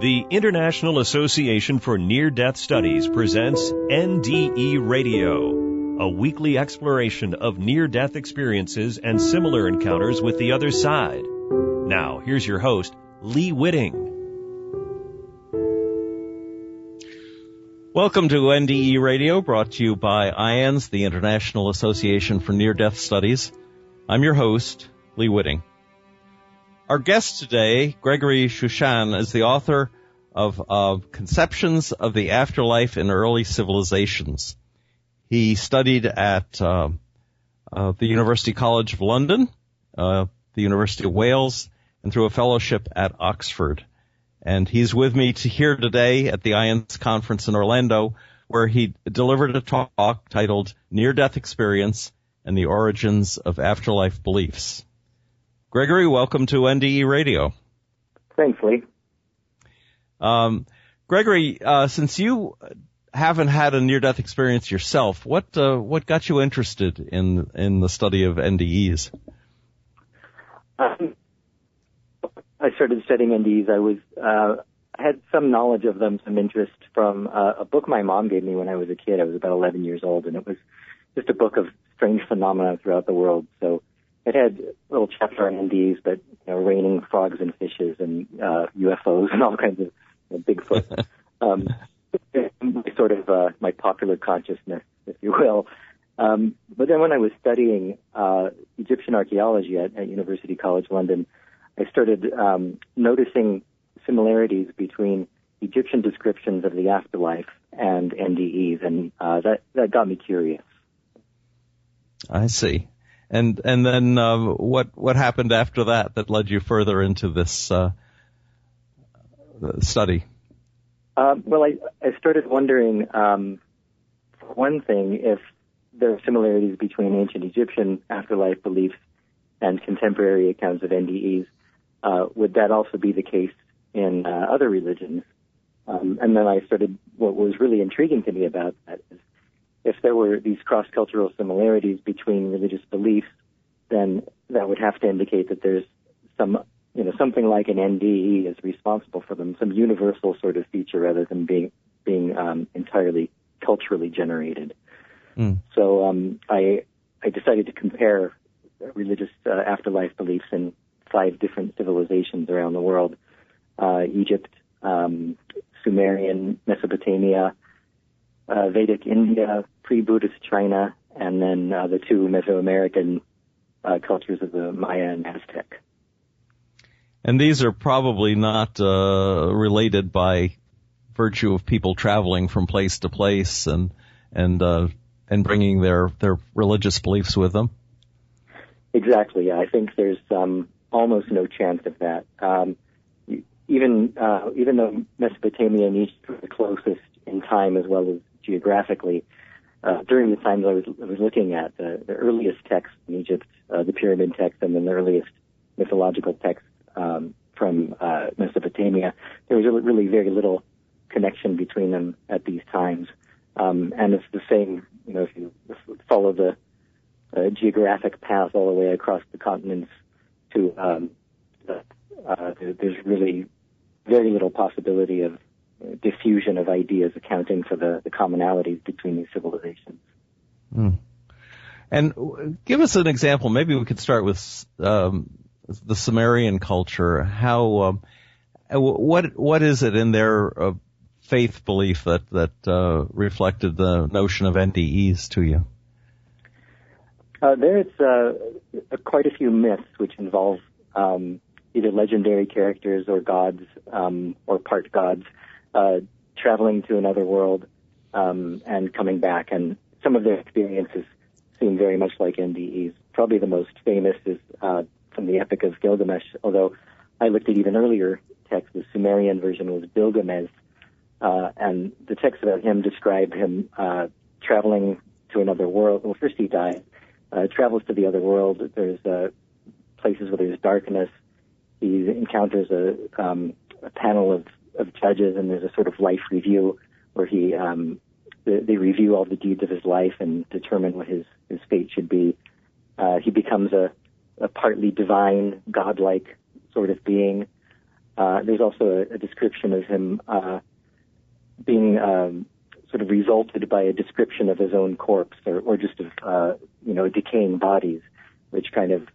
The International Association for Near-Death Studies presents NDE Radio, a weekly exploration of near-death experiences and similar encounters with the other side. Now, here's your host, Lee Witting. Welcome to NDE Radio, brought to you by IANS, the International Association for Near-Death Studies. I'm your host, Lee Witting. Our guest today, Gregory Shushan, is the author of Conceptions of the Afterlife in Early Civilizations. He studied at the University College of London, the University of Wales, and through a fellowship at Oxford. And he's with me here today at the IANS conference in Orlando, where he delivered a talk titled Near-Death Experience and the Origins of Afterlife Beliefs. Gregory, welcome to NDE Radio. Thanks, Lee. Gregory, since you haven't had a near-death experience yourself, what got you interested in the study of NDEs? I started studying NDEs. I had some knowledge of them, some interest from a book my mom gave me when I was a kid. I was about 11 years old, and it was just a book of strange phenomena throughout the world. So it had a little chapter on NDEs, but raining frogs and fishes and UFOs and all kinds of Bigfoot. Sort of my popular consciousness, if you will. But then when I was studying Egyptian archaeology at University College London, I started noticing similarities between Egyptian descriptions of the afterlife and NDEs, and that got me curious. I see. And then what happened after that led you further into this study? Well, I started wondering, for one thing, if there are similarities between ancient Egyptian afterlife beliefs and contemporary accounts of NDEs. Would that also be the case in other religions? And then I started, what was really intriguing to me about that is if there were these cross-cultural similarities between religious beliefs, then that would have to indicate that there's something like an NDE is responsible for them, some universal sort of feature rather than being entirely culturally generated. So I decided to compare religious afterlife beliefs in 5 different civilizations around the world: Egypt, Sumerian, Mesopotamia, Vedic India, pre-Buddhist China, and then the 2 Mesoamerican cultures of the Maya and Aztec. And these are probably not related by virtue of people traveling from place to place and bringing their religious beliefs with them. Exactly. I think there's almost no chance of that. Even though Mesopotamia and Egypt were the closest in time as well as geographically, during the times I was looking at, the earliest texts in Egypt, the pyramid text, and then the earliest mythological texts from Mesopotamia, there was really very little connection between them at these times. And it's the same, if you follow the geographic path all the way across the continents to there's really very little possibility of diffusion of ideas accounting for the commonalities between these civilizations. And give us an example. Maybe we could start with the Sumerian culture. How what is it in their faith belief that reflected the notion of NDEs to you? There's quite a few myths which involve either legendary characters or gods or part gods traveling to another world and coming back. And some of their experiences seem very much like NDEs. Probably the most famous is from the Epic of Gilgamesh, although I looked at even earlier texts. The Sumerian version was Bilgamez, and the text about him described him traveling to another world. Well, first he died, travels to the other world. There's places where there's darkness. He encounters a panel of judges, and there's a sort of life review where they review all the deeds of his life and determine what his fate should be. He becomes a partly divine, godlike sort of being. There's also a description of him being sort of resulted by a description of his own corpse, or just of decaying bodies, which kind of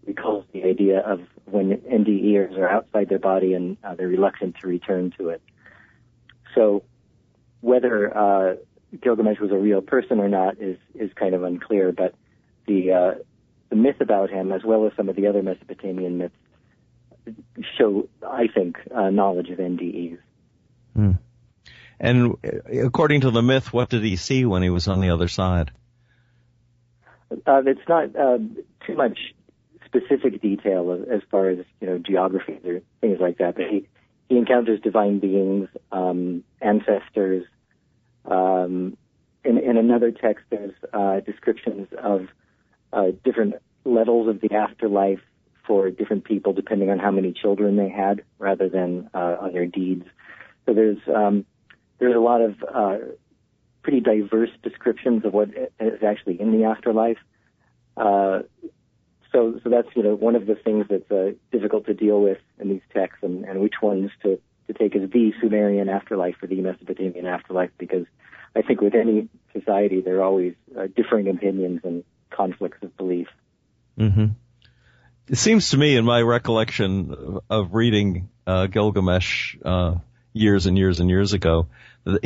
recalls the idea of when NDEs are outside their body and they're reluctant to return to it. So whether Gilgamesh was a real person or not is kind of unclear, but the myth about him, as well as some of the other Mesopotamian myths, show, I think, knowledge of NDEs. Hmm. And according to the myth, what did he see when he was on the other side? It's not too much specific detail as far as geography or things like that, but he encounters divine beings, ancestors. In another text, there's descriptions of different levels of the afterlife for different people, depending on how many children they had, rather than on their deeds. So there's a lot of pretty diverse descriptions of what is actually in the afterlife. So that's one of the things that's difficult to deal with in these texts, and which ones to take as the Sumerian afterlife or the Mesopotamian afterlife, because I think with any society there are always differing opinions and conflicts of belief. Mm-hmm. It seems to me, in my recollection of reading Gilgamesh years and years and years ago, that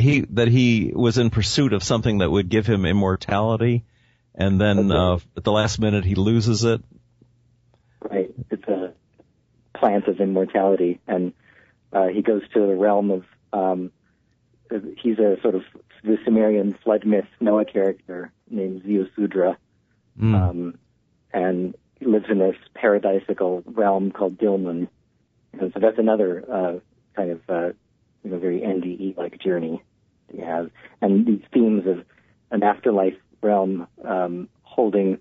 he was in pursuit of something that would give him immortality, and then at the last minute he loses it. Right. It's a plant of immortality, and he goes to the realm of he's a sort of the Sumerian flood myth Noah character named Ziusudra, and he lives in this paradisical realm called Dilmun. And so that's another kind of very NDE-like journey that you have. And these themes of an afterlife realm holding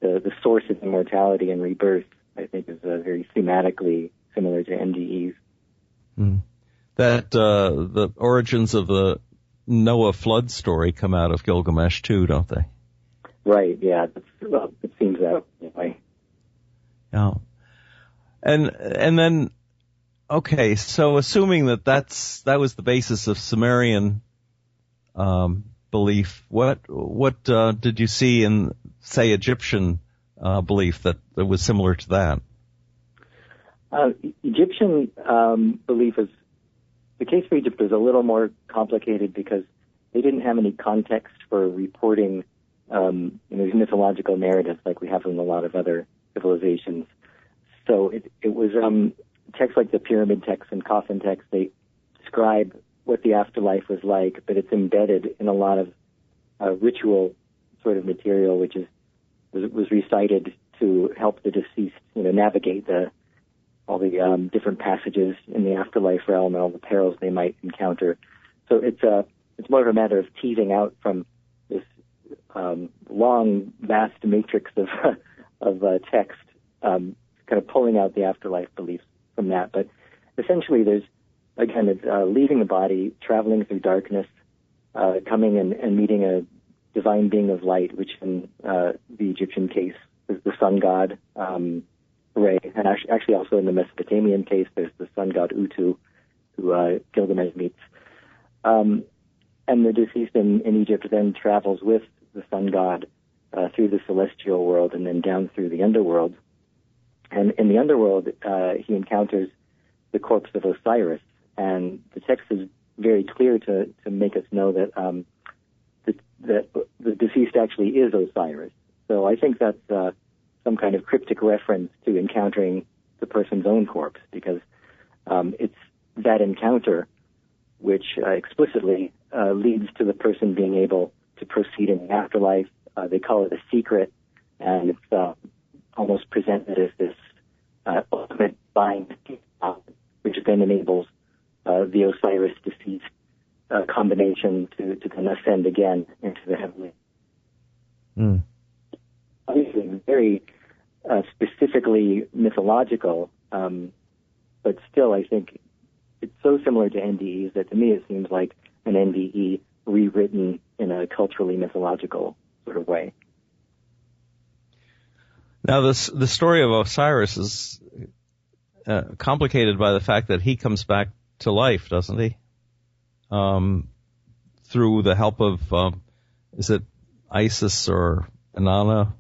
the source of immortality and rebirth, I think, is very thematically similar to NDEs. Mm. That the origins of the Noah flood story come out of Gilgamesh too, don't they? Right. Yeah. It seems that way. Yeah. And then, okay, so assuming that was the basis of Sumerian belief, what did you see in, say, Egyptian belief that was similar to that? Egyptian belief is, the case for Egypt is a little more complicated because they didn't have any context for reporting these mythological narratives like we have in a lot of other civilizations. So it was texts like the pyramid texts and coffin texts. They describe what the afterlife was like, but it's embedded in a lot of ritual sort of material, which was recited to help the deceased, navigate all the different passages in the afterlife realm and all the perils they might encounter. So it's more of a matter of teasing out from this long, vast matrix of text, kind of pulling out the afterlife beliefs from that. But essentially, there's, again, it's leaving the body, traveling through darkness, coming and meeting a divine being of light, which in the Egyptian case is the sun god, Re. And actually also in the Mesopotamian case, there's the sun god Utu, who Gilgamesh meets. And the deceased in Egypt then travels with the sun god through the celestial world and then down through the underworld. And in the underworld, he encounters the corpse of Osiris. And the text is very clear to make us know that that the deceased actually is Osiris. So I think that's some kind of cryptic reference to encountering the person's own corpse, because it's that encounter which explicitly leads to the person being able to proceed in the afterlife. They call it a secret, and it's almost presented as this ultimate bind, which then enables the Osiris deceased combination to then ascend again into the heavenly. Mm. Obviously, very specifically mythological, but still, I think it's so similar to NDEs that to me it seems like an NDE rewritten in a culturally mythological sort of way. Now, the story of Osiris complicated by the fact that he comes back to life, doesn't he? Through the help of, is it Isis or Inanna?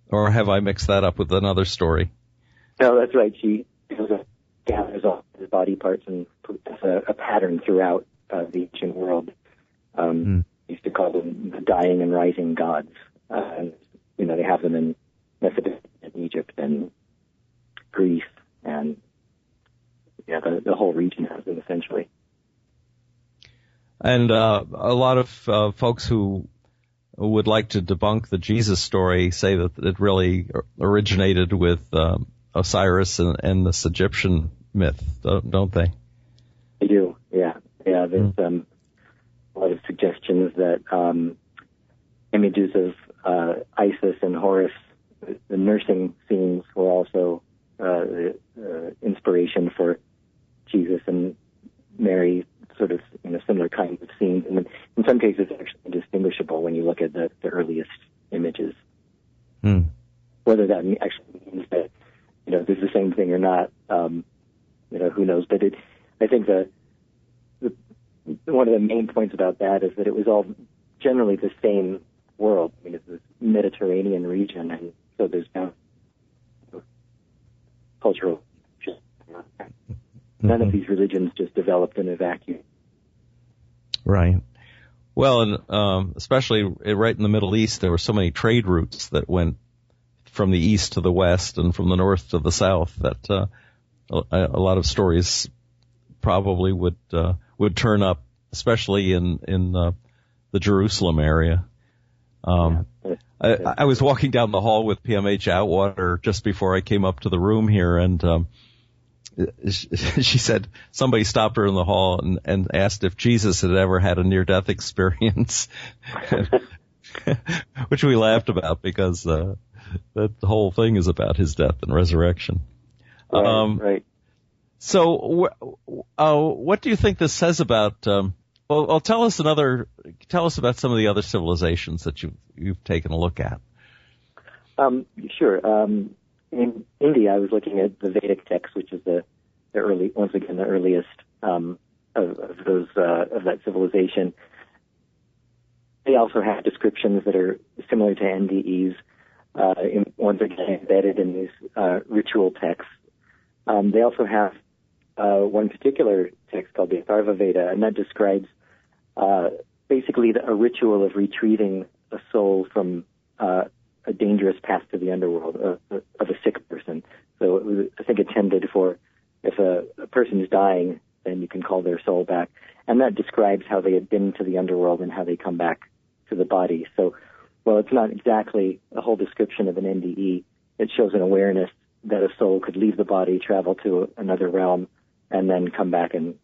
Or have I mixed that up with another story? No, that's right. She gathers all his body parts and puts a pattern throughout the ancient world. Used to call them the dying and rising gods. And, they have them in Mesopotamia, Egypt, and Greece, and the whole region has them essentially. And a lot of folks who would like to debunk the Jesus story say that it really originated with Osiris and this Egyptian myth, don't they? They do, yeah. Yeah, there's a lot of suggestions that images of Isis and Horus, the nursing scenes, were also the inspiration for Jesus and Mary, sort of similar kinds of scenes. And in some cases, it's actually indistinguishable when you look at the earliest images. Whether that actually means that there's the same thing or not, who knows? But I think one of the main points about that is that it was all generally the same world. I mean, it's this Mediterranean region, and so there's no cultural. None of these religions just developed in a vacuum. Right. Well, and especially right in the Middle East, there were so many trade routes that went from the east to the west and from the north to the south that a lot of stories probably would turn up, especially in the Jerusalem area. I was walking down the hall with PMH Outwater just before I came up to the room here, and she said somebody stopped her in the hall and asked if Jesus had ever had a near-death experience, which we laughed about because that the whole thing is about his death and resurrection. Right. So, what do you think this says about? Tell us about some of the other civilizations that you've taken a look at. Sure. In India, I was looking at the Vedic text, which is the earliest of that civilization. They also have descriptions that are similar to NDEs, once again embedded in these ritual texts. They also have one particular text called the Atharva Veda, and that describes basically a ritual of retrieving a soul from a dangerous path to the underworld of a sick person. So it was, I think, intended for if a person is dying, then you can call their soul back. And that describes how they had been to the underworld and how they come back to the body. So, well, it's not exactly a whole description of an NDE. It shows an awareness that a soul could leave the body, travel to another realm, and then come back and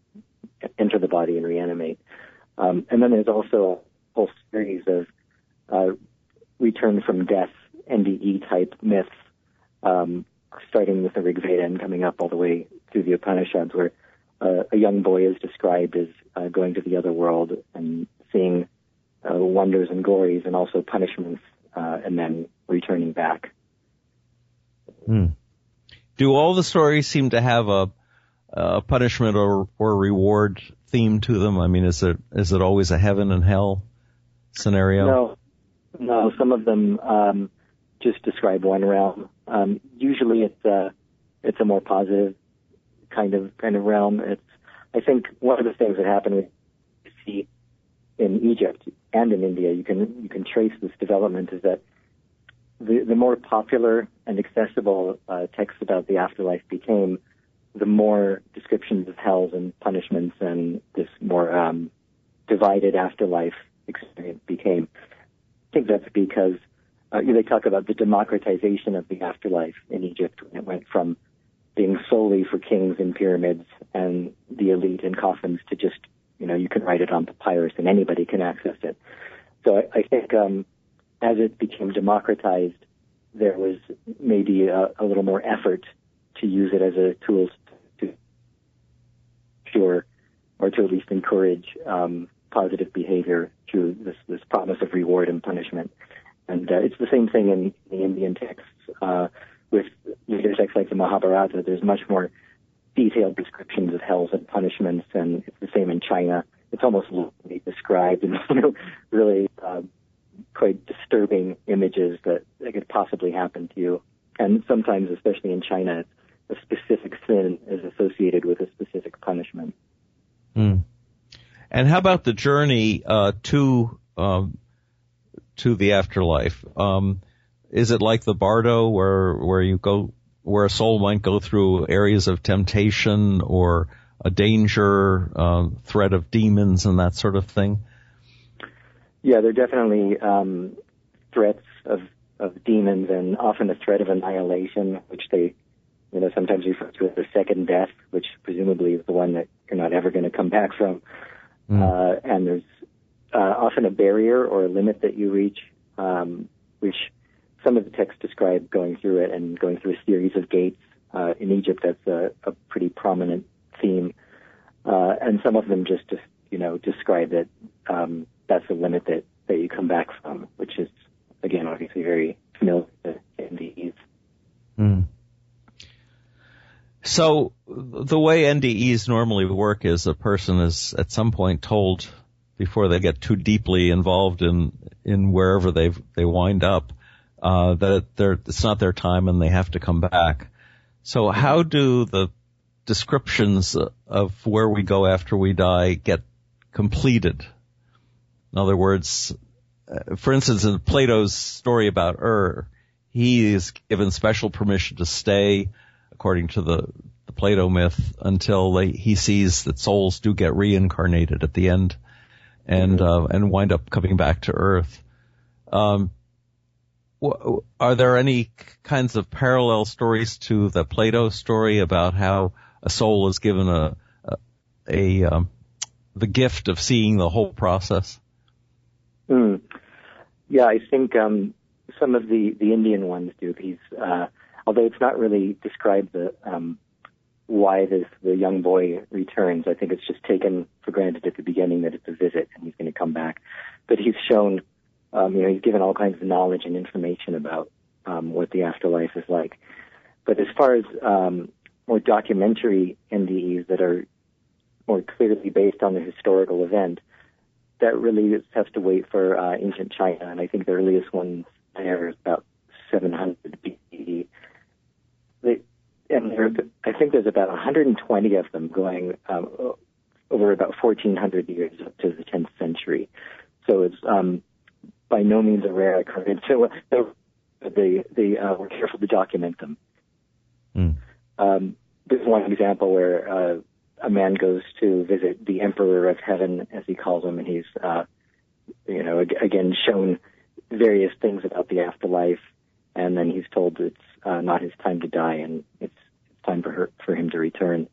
enter the body and reanimate. And then there's also a whole series of return from death, NDE-type myths, starting with the Rig Veda and coming up all the way through the Upanishads, where a young boy is described as going to the other world and seeing wonders and glories and also punishments, and then returning back. Do all the stories seem to have a punishment or reward theme to them? I mean, is it always a heaven and hell scenario? No. Some of them just describe one realm. Usually, it's a more positive kind of realm. I think one of the things that happened we see in Egypt and in India, you can trace this development, is that the more popular and accessible texts about the afterlife became, the more descriptions of hells and punishments and this more divided afterlife experience became. I think that's because they talk about the democratization of the afterlife in Egypt, when it went from being solely for kings in pyramids and the elite in coffins to just, you can write it on papyrus and anybody can access it. So I think as it became democratized, there was maybe a little more effort to use it as a tool to cure or to at least encourage positive behavior through this promise of reward and punishment. And it's the same thing in the Indian texts with Mahabharata, there's much more detailed descriptions of hells and punishments, and it's the same in China. It's almost literally described in really quite disturbing images that could possibly happen to you. And sometimes, especially in China, a specific sin is associated with a specific punishment. Mm. And how about the journey to the afterlife? Is it like the Bardo, where you go, where a soul might go through areas of temptation or a danger, threat of demons and that sort of thing? Yeah, there are definitely threats of demons, and often a threat of annihilation, which they, sometimes refer to as the second death, which presumably is the one that you're not ever going to come back from. And there's often a barrier or a limit that you reach, which some of the texts describe going through it and going through a series of gates. In Egypt, that's a pretty prominent theme. And some of them just describe that that's the limit that you come back from, which is, again, obviously very familiar to NDEs. Mm. So the way NDEs normally work is a person is at some point told, before they get too deeply involved in wherever they wind up, that it's not their time and they have to come back. So how do the descriptions of where we go after we die get completed? In other words, for instance, in Plato's story about he is given special permission to stay, according to the Plato myth, until he sees that souls do get reincarnated at the end and wind up coming back to Earth. Are there any kinds of parallel stories to the Plato story about how a soul is given the gift of seeing the whole process? Yeah, I think some of the Indian ones do. These, although it's not really described why the young boy returns. I think it's just taken for granted at the beginning that it's a visit and he's going to come back. But he's shown, he's given all kinds of knowledge and information about what the afterlife is like. But as far as more documentary NDEs that are more clearly based on the historical event, that really has to wait for ancient China, and I think the earliest one there is about 700 BCE. I think there's about 120 of them going over about 1,400 years up to the 10th century. So it's by no means a rare occurrence. So they were careful to document them. There's one example where a man goes to visit the Emperor of Heaven, as he calls him, and he's, again, shown various things about the afterlife, and then he's told it's not his time to die, and it's time for him to return.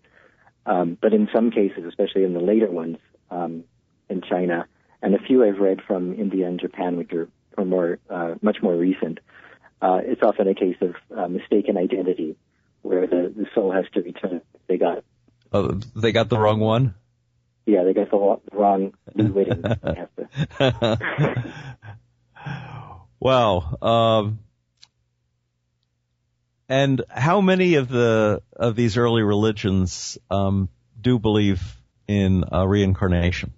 But in some cases, especially in the later ones in China, and a few I've read from India and Japan, which are more much more recent, it's often a case of mistaken identity, where the soul has to return. They got the wrong one? Yeah, they got the wrong Witting. Wow. And how many of these early religions do believe in reincarnation?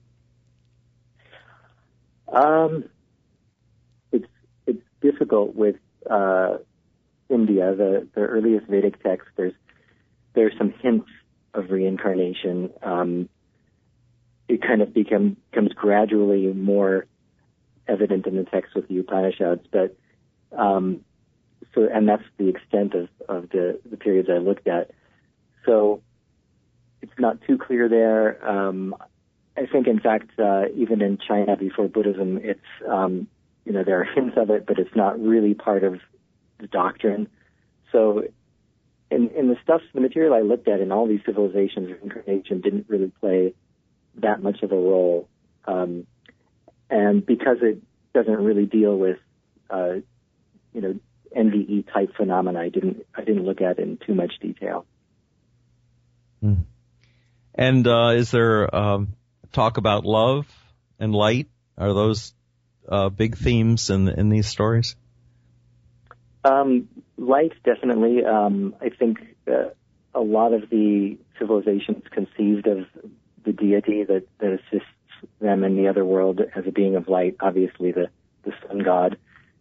It's difficult with India. The earliest Vedic texts, there's some hints of reincarnation. It kind of becomes gradually more evident in the text with the Upanishads, but and that's the extent of the periods I looked at. So it's not too clear there. I think, in fact, even in China before Buddhism, it's there are hints of it, but it's not really part of the doctrine. So in the material I looked at in all these civilizations, reincarnation didn't really play that much of a role. And because it doesn't really deal with, NDE type phenomena, I didn't look at it in too much detail. And is there talk about love and light? Are those big themes in these stories? Light, definitely. I think a lot of the civilizations conceived of the deity that assists them in the other world as a being of light. Obviously, the sun god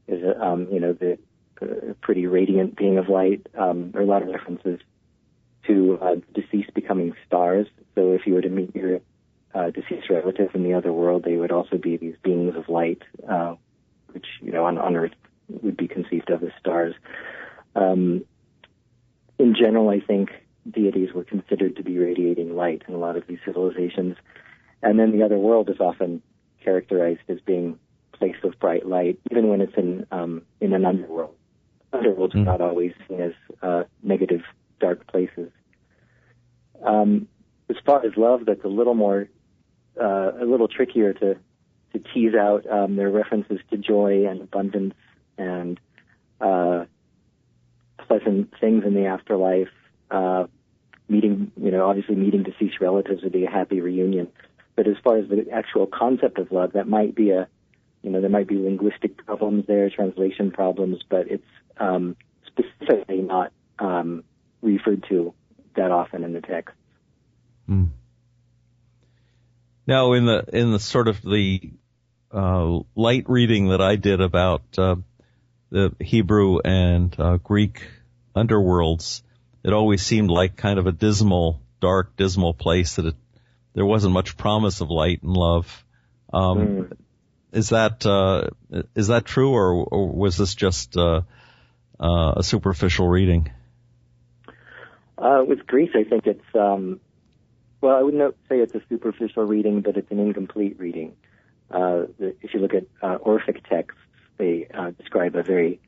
is the pretty radiant being of light. There are a lot of references to deceased becoming stars. So if you were to meet your deceased relative in the other world, they would also be these beings of light, which on Earth would be conceived of as stars. In general, I think deities were considered to be radiating light in a lot of these civilizations. And then the other world is often characterized as being a place of bright light, even when it's in an underworld. Underworlds are not always seen as negative, dark places. As far as love, that's a little trickier to tease out. There are references to joy and abundance and pleasant things in the afterlife. Obviously meeting deceased relatives would be a happy reunion. But as far as the actual concept of love, that might be there might be linguistic problems there, translation problems, but it's specifically not referred to that often in the text. Mm. Now, in the sort of the light reading that I did about the Hebrew and Greek underworlds, it always seemed like kind of a dark, dismal place that there wasn't much promise of light and love. Is that true, or was this just a superficial reading? With Greece, I think it's I would not say it's a superficial reading, but it's an incomplete reading. If you look at Orphic texts, they describe a very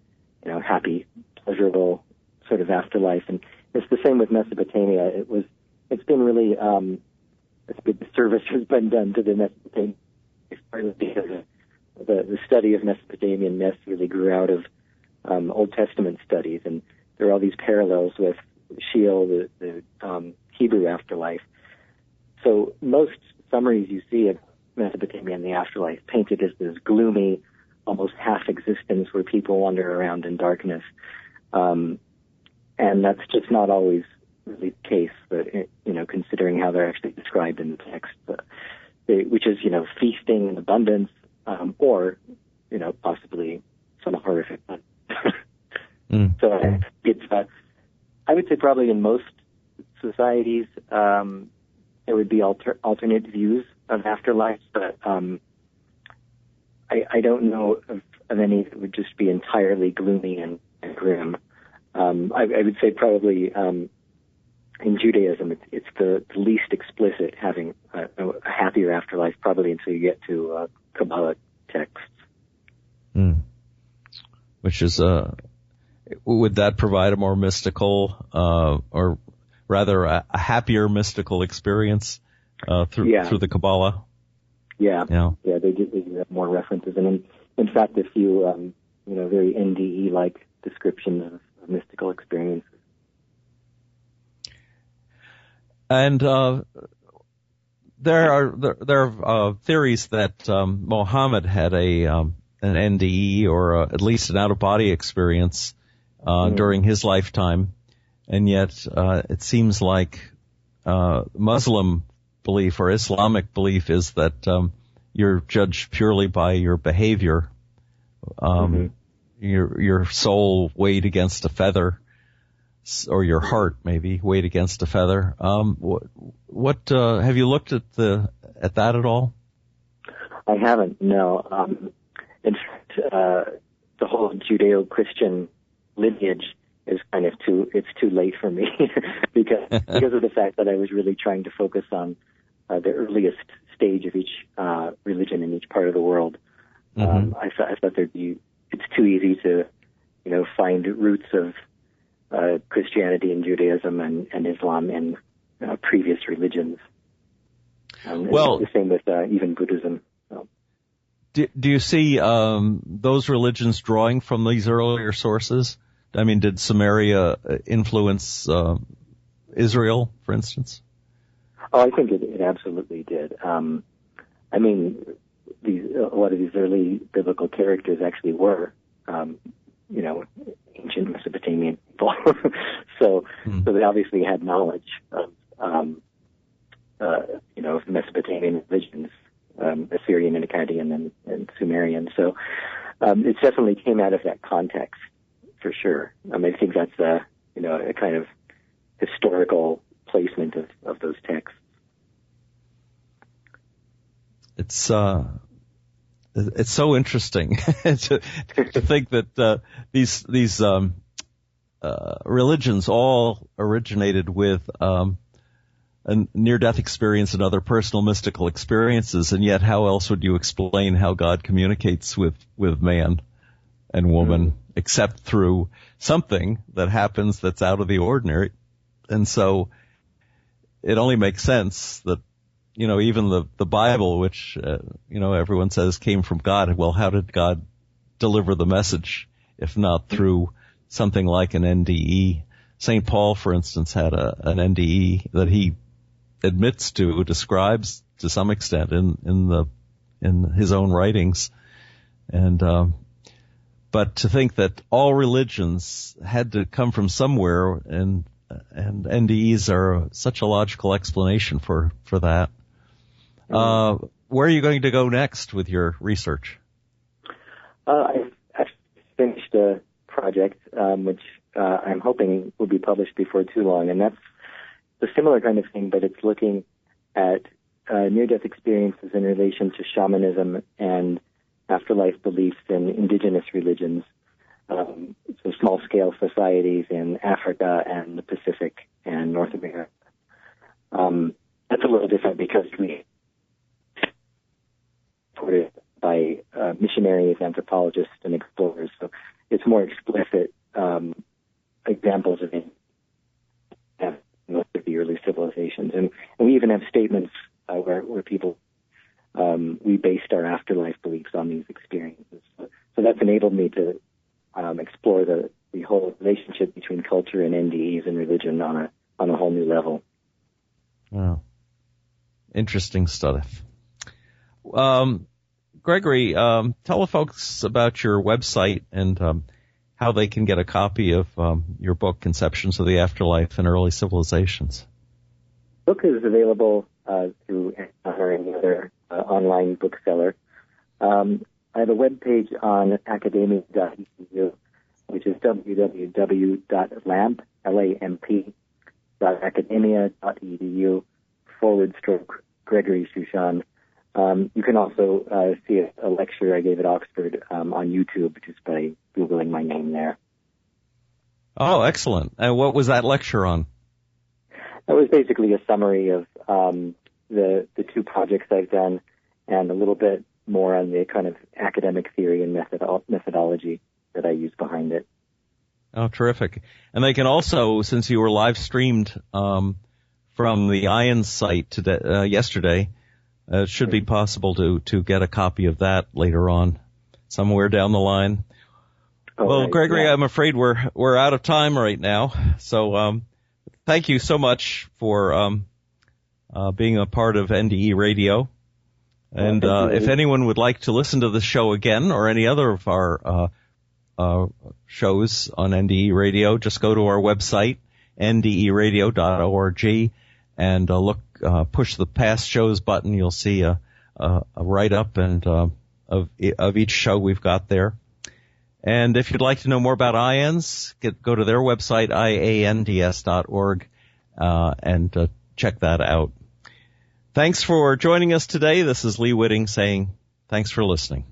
happy, pleasurable sort of afterlife, and it's the same with Mesopotamia. It's been really a big disservice has been done to the Mesopotamian, partly because the study of Mesopotamian myths really grew out of Old Testament studies, and there are all these parallels with Sheol, the Hebrew afterlife. So most summaries you see of Mesopotamia and the afterlife painted as this gloomy, almost half existence where people wander around in darkness. And that's just not always really the case, but considering how they're actually described in the text, which is, feasting and abundance, or, possibly some horrific. So it's, I would say probably in most societies, there would be alternate views of afterlife, but I don't know of any that would just be entirely gloomy and grim. I would say probably in Judaism, it's the least explicit, having a happier afterlife, probably until you get to Kabbalah texts. Which is, would that provide a more mystical, or rather a happier mystical experience through the Kabbalah? Yeah, they do have more references, and in fact, a few very NDE-like descriptions of mystical experiences. And there are theories that Mohammed had an NDE, or at least an out-of-body experience during his lifetime, and yet it seems like Muslim belief or Islamic belief is that you're judged purely by your behavior, your soul weighed against a feather, or your heart maybe weighed against a feather. What have you looked at that at all? I haven't. No. In fact, the whole Judeo-Christian lineage is kind of too late for me because of the fact that I was really trying to focus on the earliest stage of each religion in each part of the world. I thought it's too easy to find roots of Christianity and Judaism and Islam in previous religions. The same with even Buddhism. So. Do you see those religions drawing from these earlier sources? I mean, did Sumeria influence Israel, for instance? Oh, I think it absolutely did. I mean, a lot of these early biblical characters actually were, ancient Mesopotamian people. So they obviously had knowledge of, Mesopotamian religions, Assyrian and Akkadian and Sumerian. So it definitely came out of that context, for sure. I think that's a kind of historical placement of those texts. It's so interesting to think that these religions all originated with a near-death experience and other personal mystical experiences, and yet how else would you explain how God communicates with man and woman except through something that happens that's out of the ordinary? And so it only makes sense that, even the Bible, which, everyone says came from God. Well, how did God deliver the message if not through something like an NDE? St. Paul, for instance, had an NDE that he admits to, describes to some extent in his own writings. And, but to think that all religions had to come from somewhere, and NDEs are such a logical explanation for that. Where are you going to go next with your research? I've finished a project, which I'm hoping will be published before too long, and that's a similar kind of thing, but it's looking at near-death experiences in relation to shamanism and afterlife beliefs in indigenous religions, so small-scale societies in Africa and the Pacific and North America. That's a little different because we supported by missionaries, anthropologists, and explorers, so it's more explicit examples of most of the early civilizations. And we even have statements where people, we based our afterlife beliefs on these experiences. So that's enabled me to explore the whole relationship between culture and NDEs and religion on a whole new level. Wow. Interesting stuff. Gregory, tell the folks about your website and how they can get a copy of your book, Conceptions of the Afterlife and Early Civilizations. The book is available through Amazon or any other online bookseller. I have a webpage on academia.edu, which is www.lamp.academia.edu/Gregory Shushan. You can also see a lecture I gave at Oxford on YouTube, just by Googling my name there. Oh, excellent. And what was that lecture on? That was basically a summary of the two projects I've done and a little bit more on the kind of academic theory and methodology that I use behind it. Oh, terrific. And they can also, since you were live streamed from the IONS site today, yesterday, it should be possible to get a copy of that later on, somewhere down the line. Oh, well, right. Gregory, Yeah. I'm afraid we're out of time right now. So thank you so much for being a part of NDE Radio. And if anyone would like to listen to the show again or any other of our shows on NDE Radio, just go to our website, nderadio.org, and push the past shows button. You'll see a write-up and of each show we've got there. And if you'd like to know more about IANDS, go to their website, iands.org, and check that out. Thanks for joining us today. This is Lee Witting saying thanks for listening.